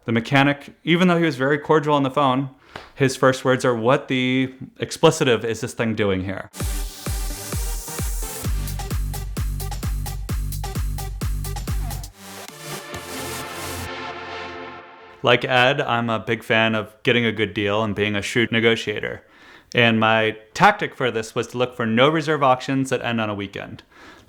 The mechanic, even though he was very cordial on the phone, his first words are, "What the explicitive is this thing doing here?" Like Ed, I'm a big fan of getting a good deal and being a shrewd negotiator. And my tactic for this was to look for no reserve auctions that end on a weekend.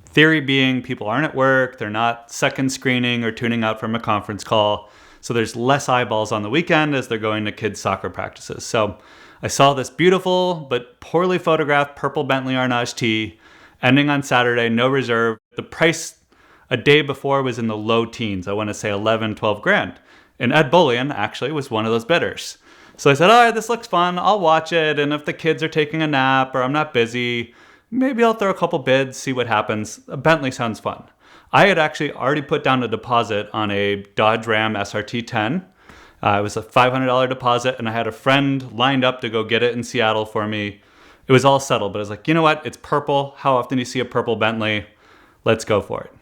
Theory being people aren't at work, they're not second screening or tuning out from a conference call, so there's less eyeballs on the weekend as they're going to kids' soccer practices. So I saw this beautiful but poorly photographed purple Bentley Arnage T ending on Saturday, no reserve. The price a day before was in the low teens. I want to say 11, 12 grand. And Ed Bullion actually was one of those bidders. So I said, all right, this looks fun. I'll watch it. And if the kids are taking a nap or I'm not busy, maybe I'll throw a couple bids, see what happens. A Bentley sounds fun. I had actually already put down a deposit on a Dodge Ram SRT 10. It was a $500 deposit, and I had a friend lined up to go get it in Seattle for me. It was all settled, but I was like, you know what? It's purple. How often do you see a purple Bentley? Let's go for it.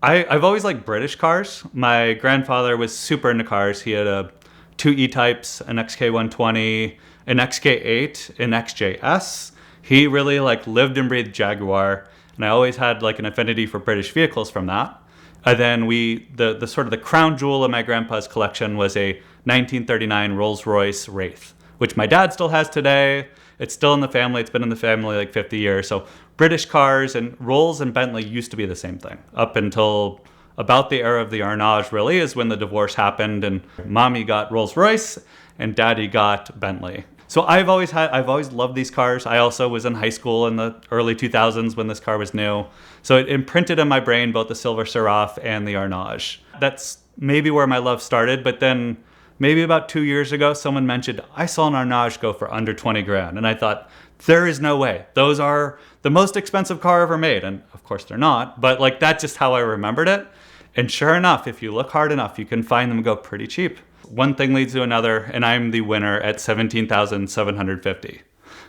I've always liked British cars. My grandfather was super into cars. He had two E-Types, an XK120, an XK8, an XJS. He really lived and breathed Jaguar, and I always had an affinity for British vehicles from that. And then the sort of the crown jewel of my grandpa's collection was a 1939 Rolls-Royce Wraith, which my dad still has today. It's still in the family. It's been in the family 50 years. So British cars, and Rolls and Bentley used to be the same thing up until about the era of the Arnage, really, is when the divorce happened and mommy got Rolls-Royce and daddy got Bentley. So I've always loved these cars. I also was in high school in the early 2000s when this car was new. So it imprinted in my brain both the Silver Seraph and the Arnage. That's maybe where my love started, but then maybe about 2 years ago, someone mentioned, I saw an Arnage go for under 20 grand. And I thought, there is no way. Those are the most expensive car ever made. And of course they're not, but that's just how I remembered it. And sure enough, if you look hard enough, you can find them go pretty cheap. One thing leads to another, and I'm the winner at $17,750.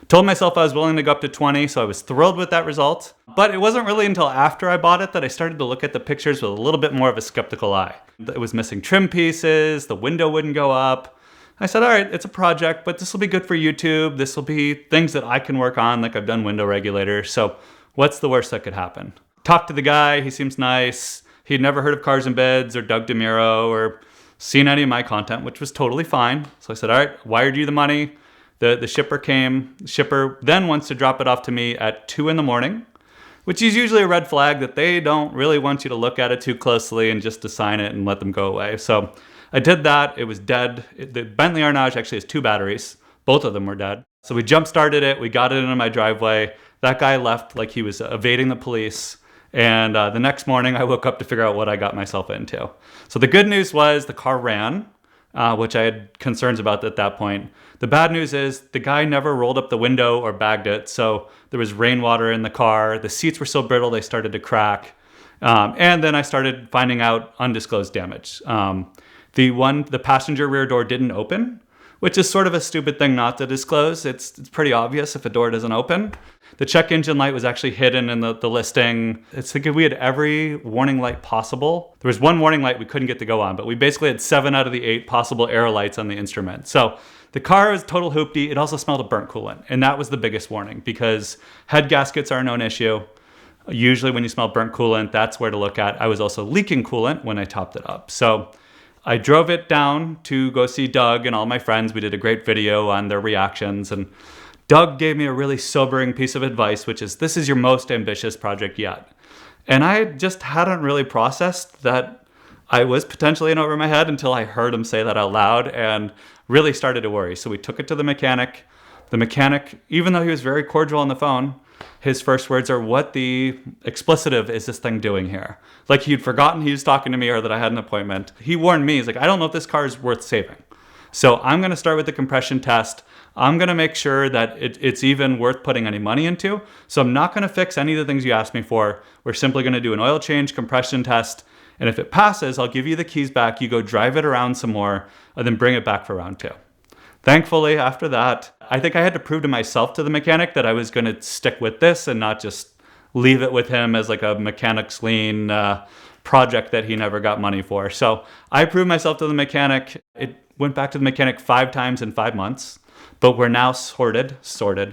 Told myself I was willing to go up to 20, so I was thrilled with that result. But it wasn't really until after I bought it that I started to look at the pictures with a little bit more of a skeptical eye. It was missing trim pieces, the window wouldn't go up. I said, all right, it's a project, but this will be good for YouTube. This will be things that I can work on, like I've done window regulators. So what's the worst that could happen? Talked to the guy, he seems nice. He'd never heard of Cars and Beds or Doug DeMuro or seen any of my content, which was totally fine. So I said, all right, wired you the money. The shipper came. The shipper then wants to drop it off to me at 2 a.m, which is usually a red flag that they don't really want you to look at it too closely and just to sign it and let them go away. So I did that. It was dead. The Bentley Arnage actually has 2 batteries. Both of them were dead. So we jump started it. We got it into my driveway. That guy left like he was evading the police. And the next morning I woke up to figure out what I got myself into. So the good news was the car ran, which I had concerns about at that point. The bad news is the guy never rolled up the window or bagged it. So there was rainwater in the car. The seats were so brittle they started to crack. And then I started finding out undisclosed damage. The passenger rear door didn't open, which is sort of a stupid thing not to disclose. It's pretty obvious if a door doesn't open. The check engine light was actually hidden in the listing. It's like we had every warning light possible. There was one warning light we couldn't get to go on, but we basically had 7 out of the 8 possible air lights on the instrument. So the car was total hoopty. It also smelled of burnt coolant. And that was the biggest warning because head gaskets are a known issue. Usually when you smell burnt coolant, that's where to look at. I was also leaking coolant when I topped it up. So I drove it down to go see Doug and all my friends. We did a great video on their reactions, and Doug gave me a really sobering piece of advice, which is, this is your most ambitious project yet. And I just hadn't really processed that I was potentially in over my head until I heard him say that out loud and really started to worry. So we took it to the mechanic. The mechanic, even though he was very cordial on the phone, his first words are, what the explicitive is this thing doing here? Like he'd forgotten he was talking to me or that I had an appointment. He warned me, he's like, I don't know if this car is worth saving. So I'm going to start with the compression test. I'm going to make sure that it's even worth putting any money into. So I'm not going to fix any of the things you asked me for. We're simply going to do an oil change, compression test. And if it passes, I'll give you the keys back. You go drive it around some more and then bring it back for round 2. Thankfully, after that, I think I had to prove to myself, to the mechanic, that I was going to stick with this and not just leave it with him as like a mechanic's lien project that he never got money for. So I proved myself to the mechanic. It went back to the mechanic 5 times in 5 months, but we're now sorted,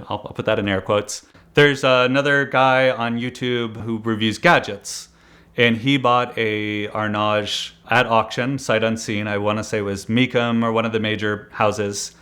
I'll put that in air quotes. There's another guy on YouTube who reviews gadgets, and he bought a Arnage at auction, sight unseen. I want to say it was Mecum or one of the major houses.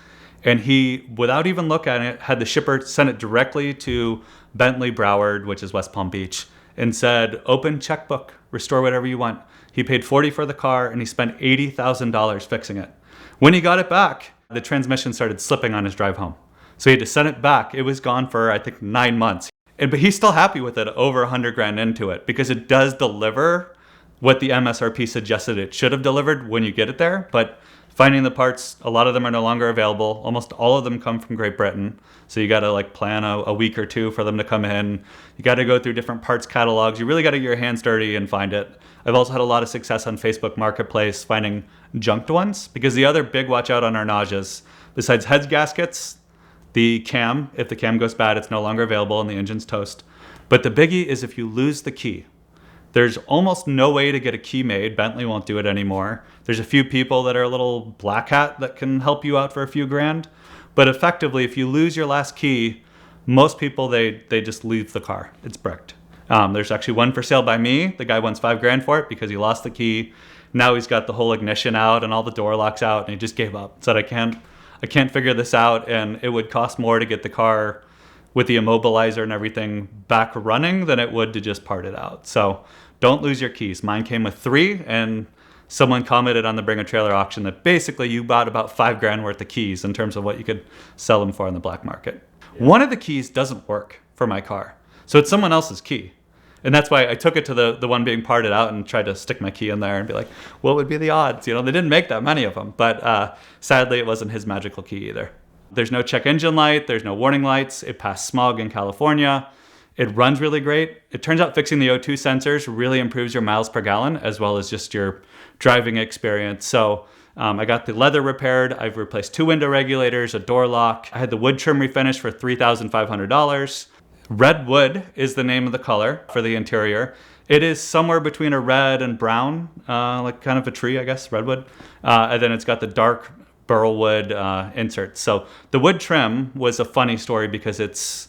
And he, without even looking at it, had the shipper send it directly to Bentley Broward, which is West Palm Beach, and said, open checkbook, restore whatever you want. He paid $40 for the car, and he spent $80,000 fixing it. When he got it back, the transmission started slipping on his drive home. So he had to send it back. It was gone for, I think, 9 months. But he's still happy with it, over $100,000 into it, because it does deliver what the MSRP suggested it should have delivered when you get it there. But finding the parts, a lot of them are no longer available. Almost all of them come from Great Britain. So you got to plan a week or two for them to come in. You got to go through different parts catalogs. You really got to get your hands dirty and find it. I've also had a lot of success on Facebook Marketplace finding junked ones, because the other big watch out on Arnages, besides heads gaskets, the cam, if the cam goes bad, it's no longer available and the engine's toast. But the biggie is if you lose the key. There's almost no way to get a key made. Bentley won't do it anymore. There's a few people that are a little black hat that can help you out for a few grand. But effectively, if you lose your last key, most people, they just leave the car. It's bricked. There's actually one for sale by me. The guy wants $5,000 for it because he lost the key. Now he's got the whole ignition out and all the door locks out, and he just gave up. Said, I can't figure this out, and it would cost more to get the car with the immobilizer and everything back running than it would to just part it out. So don't lose your keys. Mine came with 3, and someone commented on the Bring a Trailer auction that basically you bought about $5,000 worth of keys in terms of what you could sell them for in the black market. Yeah. One of the keys doesn't work for my car, so it's someone else's key. And that's why I took it to the one being parted out and tried to stick my key in there and be like, what would be the odds? They didn't make that many of them, but sadly it wasn't his magical key either. There's no check engine light, there's no warning lights, it passed smog in California, it runs really great. It turns out fixing the O2 sensors really improves your miles per gallon as well as just your driving experience. So I got the leather repaired, I've replaced 2 window regulators, a door lock, I had the wood trim refinished for $3,500. Red wood is the name of the color for the interior. It is somewhere between a red and brown, like kind of a tree, I guess, redwood. And then it's got the dark burl wood inserts. So the wood trim was a funny story because it's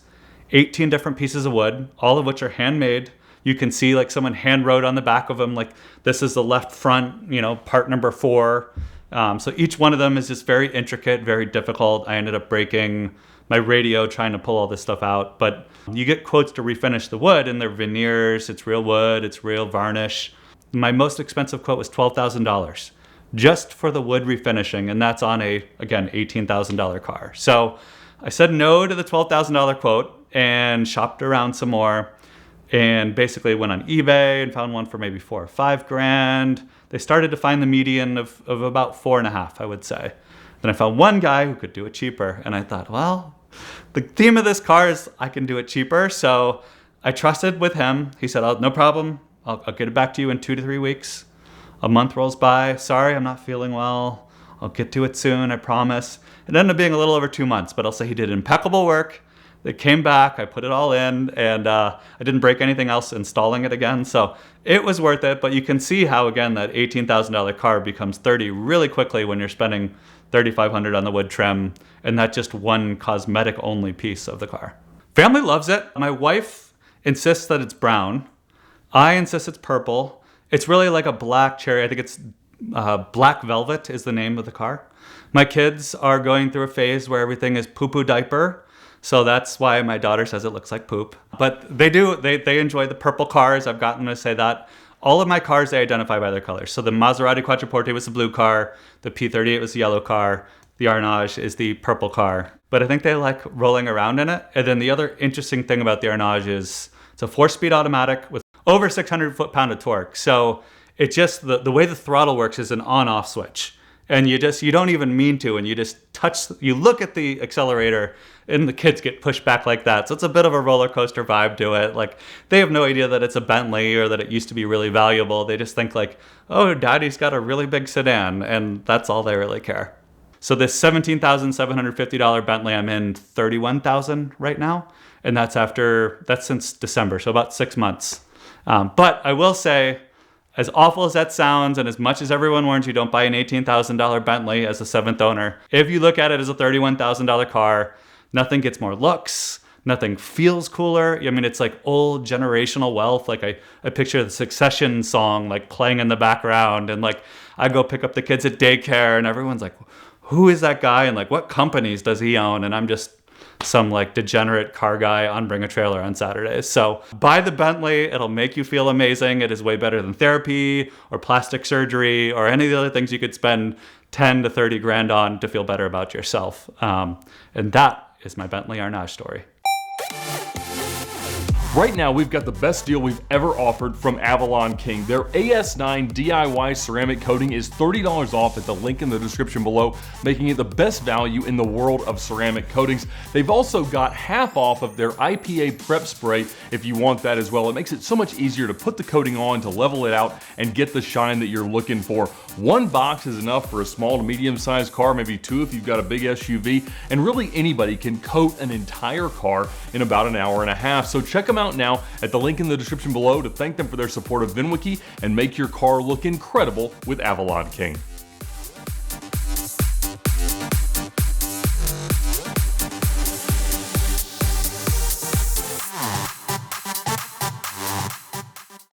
18 different pieces of wood, all of which are handmade. You can see someone hand wrote on the back of them, this is the left front, part number 4. So each one of them is just very intricate, very difficult. I ended up breaking my radio trying to pull all this stuff out. But you get quotes to refinish the wood, and they're veneers, it's real wood, it's real varnish. My most expensive quote was $12,000 just for the wood refinishing, and that's on again, $18,000 car. So I said no to the $12,000 quote and shopped around some more, and basically went on eBay and found one for maybe $4,000 or $5,000. They started to find the median of about 4.5, I would say. Then I found one guy who could do it cheaper, and I thought, well, the theme of this car is I can do it cheaper, so I trusted with him. He said, no problem, I'll get it back to you in 2 to 3 weeks. A month rolls by, sorry, I'm not feeling well. I'll get to it soon, I promise. It ended up being a little over 2 months, but I'll say he did impeccable work. It came back, I put it all in, and I didn't break anything else installing it again, so it was worth it. But you can see how, again, that $18,000 car becomes $30,000 really quickly when you're spending $3,500 on the wood trim, and that's just one cosmetic-only piece of the car. Family loves it. My wife insists that it's brown. I insist it's purple. It's really like a black cherry. I think it's Black Velvet is the name of the car. My kids are going through a phase where everything is poo-poo diaper, so that's why my daughter says it looks like poop. But they enjoy the purple cars. I've gotten them to say that. All of my cars, they identify by their colors. So the Maserati Quattroporte was the blue car, the P38 was the yellow car, the Arnage is the purple car. But I think they like rolling around in it. And then the other interesting thing about the Arnage is it's a 4-speed automatic with over 600 foot-pound of torque. So it just, the way the throttle works is an on-off switch. And you don't even mean to, and you just you look at the accelerator and the kids get pushed back like that. So it's a bit of a roller coaster vibe to it. They have no idea that it's a Bentley or that it used to be really valuable. They just think oh, daddy's got a really big sedan, and that's all they really care. So this $17,750 Bentley, I'm in $31,000 right now. And that's since December, so about 6 months. But I will say, As awful as that sounds, and as much as everyone warns you don't buy an $18,000 Bentley as a 7th owner, if you look at it as a $31,000 car, nothing gets more looks, nothing feels cooler. I mean, it's like old generational wealth. Like I picture the Succession song like playing in the background, and like I go pick up the kids at daycare and everyone's like, who is that guy? And like, what companies does he own? And I'm just some like degenerate car guy on Bring a Trailer on Saturdays. So buy the Bentley, it'll make you feel amazing. It is way better than therapy or plastic surgery or any of the other things you could spend 10 to 30 grand on to feel better about yourself. And that is my Bentley Arnage story. Right now, we've got the best deal we've ever offered from Avalon King. Their AS9 DIY ceramic coating is $30 off at the link in the description below, making it the best value in the world of ceramic coatings. They've also got half off of their IPA prep spray if you want that as well. It makes it so much easier to put the coating on, to level it out, and get the shine that you're looking for. One box is enough for a small to medium-sized car, maybe two if you've got a big SUV, and really anybody can coat an entire car in about an hour and a half. So check them out now at the link in the description below to thank them for their support of VINwiki and make your car look incredible with Avalon King.